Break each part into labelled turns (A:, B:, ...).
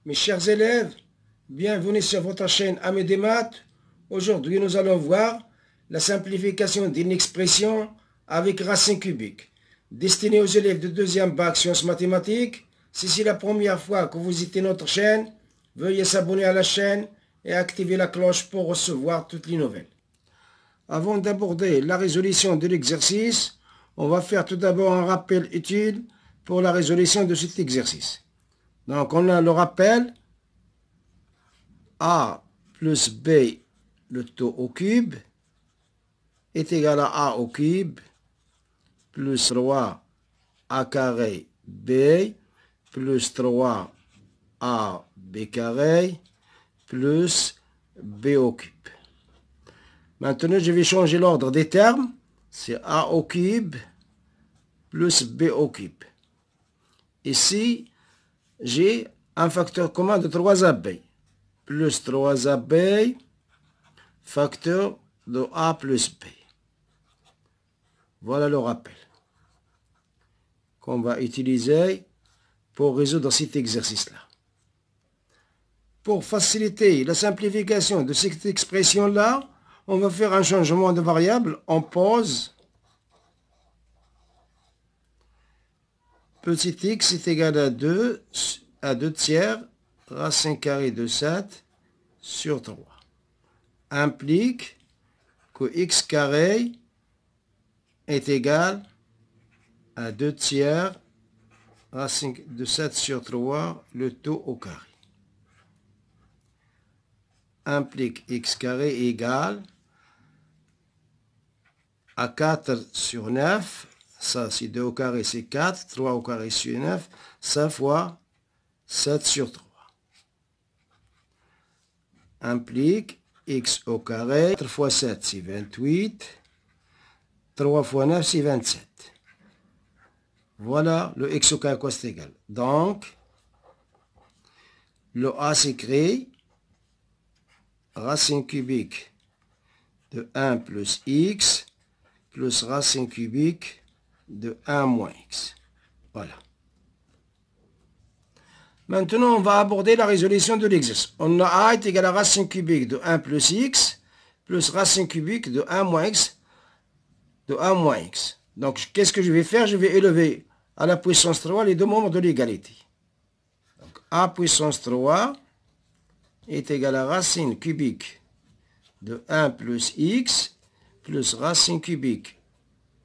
A: Mes chers élèves, bienvenue sur votre chaîne Amis des maths. Aujourd'hui, nous allons voir la simplification d'une expression avec racine cubique, destinée aux élèves de deuxième bac sciences mathématiques. Si c'est la première fois que vous visitez notre chaîne, veuillez s'abonner à la chaîne et activer la cloche pour recevoir toutes les nouvelles. Avant d'aborder la résolution de l'exercice, on va faire tout d'abord un rappel utile pour la résolution de cet exercice. Donc, on a le rappel A plus B, le taux au cube, est égal à A au cube, plus 3 A carré B, plus 3 A B carré, plus B au cube. Maintenant, je vais changer l'ordre des termes. C'est A au cube, plus B au cube. Ici, j'ai un facteur commun de 3AB, plus 3AB, facteur de A plus B. Voilà le rappel qu'on va utiliser pour résoudre cet exercice-là. Pour faciliter la simplification de cette expression-là, on va faire un changement de variable. On pose petit x est égal à 2 tiers racine carrée de 7 sur 3. Implique que x carré est égal à 2 tiers racine de 7 sur 3, le taux au carré. Implique x carré égale à 4 sur 9. Ça, c'est 2 au carré, c'est 4. 3 au carré sur 9. Ça fois 7 sur 3. Implique x au carré. 4 fois 7, c'est 28. 3 fois 9, c'est 27. Voilà le x au carré, quoi c'est égal. Donc, le A s'écrit racine cubique de 1 plus x plus racine cubique de 1 moins x. Voilà. Maintenant, on va aborder la résolution de l'exercice. On a A est égal à racine cubique de 1 plus x plus racine cubique de 1 moins x de 1 moins x. Donc, qu'est-ce que je vais faire? Je vais élever à la puissance 3 les deux membres de l'égalité. Donc, A puissance 3 est égal à racine cubique de 1 plus x plus racine cubique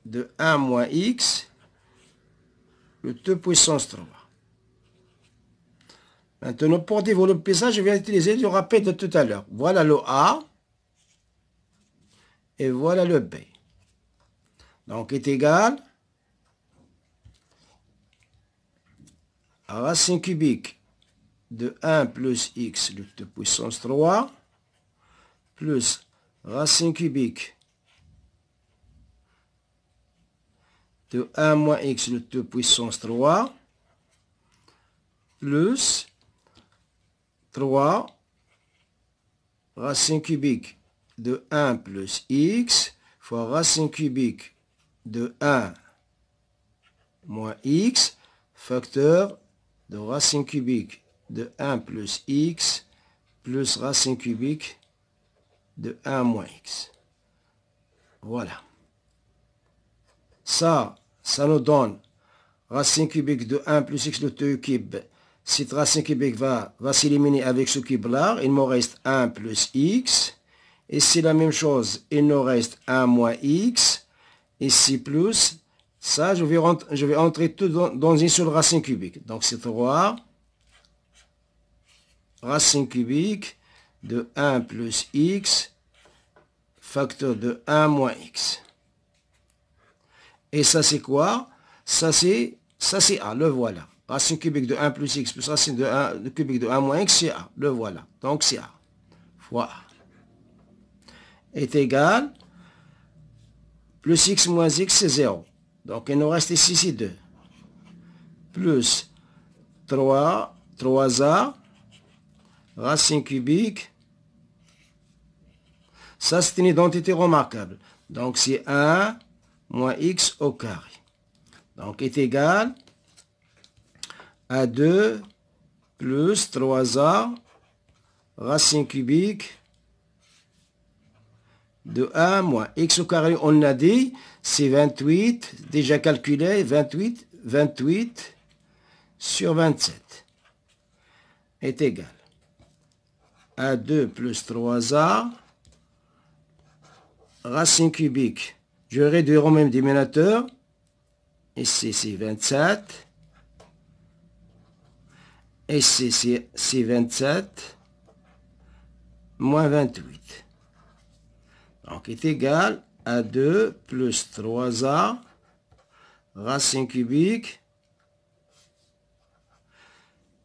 A: de 1 moins x, le 2 puissance 3. Maintenant, pour développer ça, je vais utiliser le rappel de tout à l'heure. Voilà le A et voilà le B. Donc, est égal à racine cubique de 1 plus x, le 2 puissance 3, plus racine cubique de 1 moins x, le 2 puissance 3, plus 3 racine cubique de 1 plus x fois racine cubique de 1 moins x, facteur de racine cubique de 1 plus x plus racine cubique de 1 moins x. Voilà. Ça nous donne racine cubique de 1 plus x, le 2 cube. Cette racine cubique va s'éliminer avec ce cube-là. Il me reste 1 plus x. Ici, la même chose. Il nous reste 1 moins x. Ici, plus. Ça, je vais entrer tout dans une seule racine cubique. Donc, c'est 3 racine cubique de 1 plus x, facteur de 1 moins x. Et ça, c'est quoi? Ça, c'est A. Le voilà. Racine cubique de 1 plus x plus racine de cubique de 1 moins x, c'est A. Le voilà. Donc, c'est A. Fois A. Est égal. Plus x moins x, c'est 0. Donc, il nous reste ici, c'est 2. Plus 3a, racine cubique. Ça, c'est une identité remarquable. Donc, c'est 1 moins x au carré. Donc, est égal à 2 plus 3a racine cubique de 1 moins x au carré, on a dit, c'est 28, déjà calculé, 28 sur 27 est égal à 2 plus 3a racine cubique. Je vais réduire au même dénominateur. Ici, c'est 27. Ici, c'est 27 moins 28. Donc, est égal à 2 plus 3a racine cubique.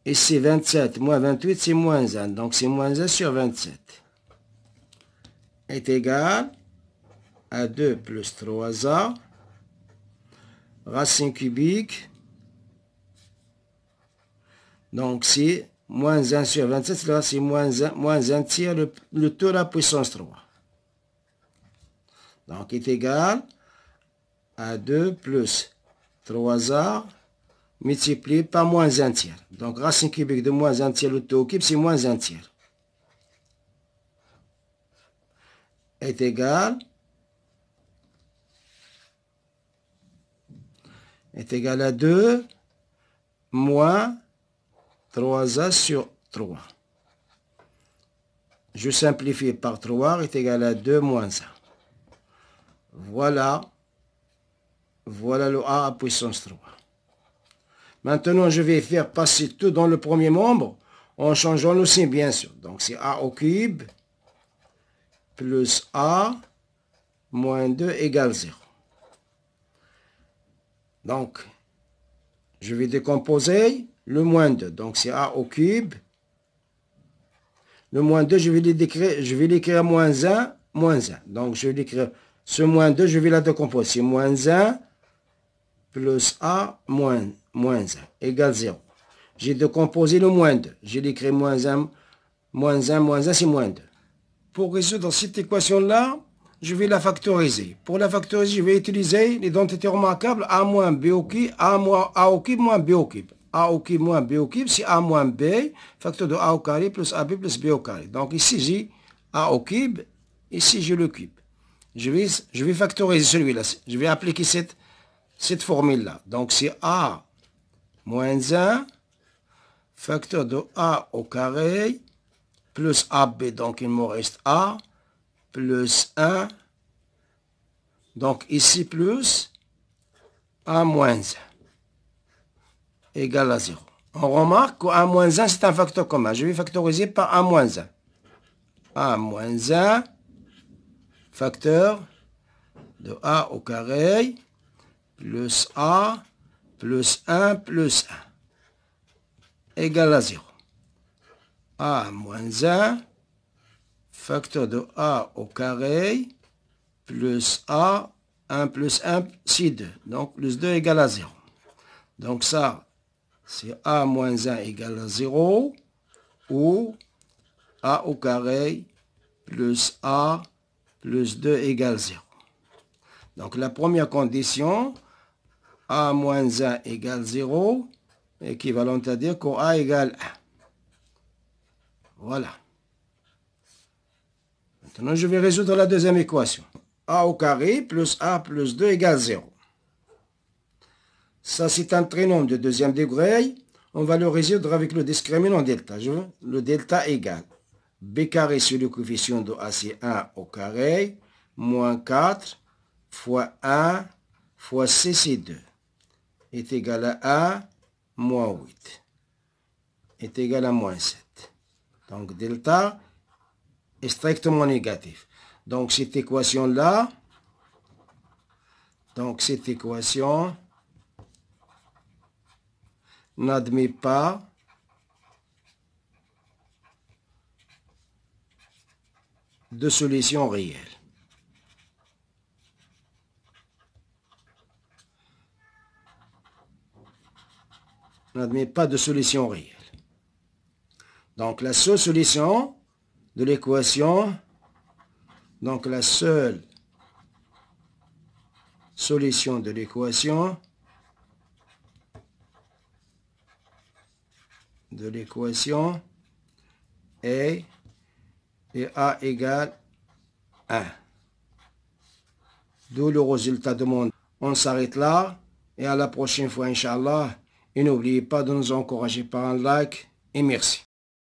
A: Et c'est 27 moins 28, c'est moins 1. Donc, c'est moins 1 sur 27. Est égal à 2 plus 3a racine cubique. Donc, c'est moins 1 sur 27. Là, c'est moins 1 tiers le taux de la puissance 3. Donc, est égal à 2 plus 3a multiplié par moins 1 tiers. Donc, racine cubique de moins 1 tiers, le taux au cube, c'est moins 1 tiers. Est égal à 2 moins 3a sur 3. Je simplifie par 3 est égal à 2 moins 1. Voilà le a à puissance 3. Maintenant, je vais faire passer tout dans le premier membre en changeant le signe, bien sûr. Donc, c'est a au cube plus a moins 2 égale 0. Donc, je vais décomposer le moins 2. Donc, c'est a au cube. Le moins 2, je vais l'écrire moins 1, moins 1. Donc, je vais l'écrire ce moins 2, je vais la décomposer. C'est moins 1 plus a moins 1 égale 0. J'ai décomposé le moins 2. J'ai écrit moins 1, c'est moins 2. Pour résoudre cette équation-là, je vais la factoriser. Pour la factoriser, je vais utiliser l'identité remarquable a moins b au cube, a au cube moins b au cube. A au cube moins b au cube, c'est a moins b, facteur de a au carré plus ab plus b au carré. Donc ici, j'ai a au cube, ici, j'ai le cube. Je vais factoriser celui-là. Je vais appliquer cette formule-là. Donc c'est a moins 1, facteur de a au carré, plus ab, donc il me reste a, plus 1, donc ici plus a moins 1, égale à 0. On remarque qu'A moins 1, c'est un facteur commun. Je vais factoriser par A moins 1. A moins 1, facteur de A au carré, plus A, plus 1, plus 1, égale à 0. A moins 1, facteur de A au carré, plus A, 1 plus 1, c'est 2. Donc, plus 2 égale à 0. Donc, ça, c'est A moins 1 égale à 0, ou A au carré, plus A, plus 2 égale 0. Donc, la première condition, A moins 1 égale 0, équivalente à dire qu'A égale 1. Voilà. Maintenant, je vais résoudre la deuxième équation. A au carré plus A plus 2 égale 0. Ça, c'est un trinôme de deuxième degré. On va le résoudre avec le discriminant delta. Le delta égale b carré sur le coefficient de A, c'est 1 au carré, moins 4 fois 1 fois c, c'est 2, est égal à 1 moins 8, est égal à moins 7. Donc, delta est strictement négatif. Donc, cette équation-là, n'admet pas de solution réelle. N'admet pas de solution réelle. Donc, la seule solution de l'équation, donc la seule solution de l'équation de l'équation et A égale 1. D'où le résultat demandé. On s'arrête là et à la prochaine fois, Inch'Allah. Et n'oubliez pas de nous encourager par un like et merci.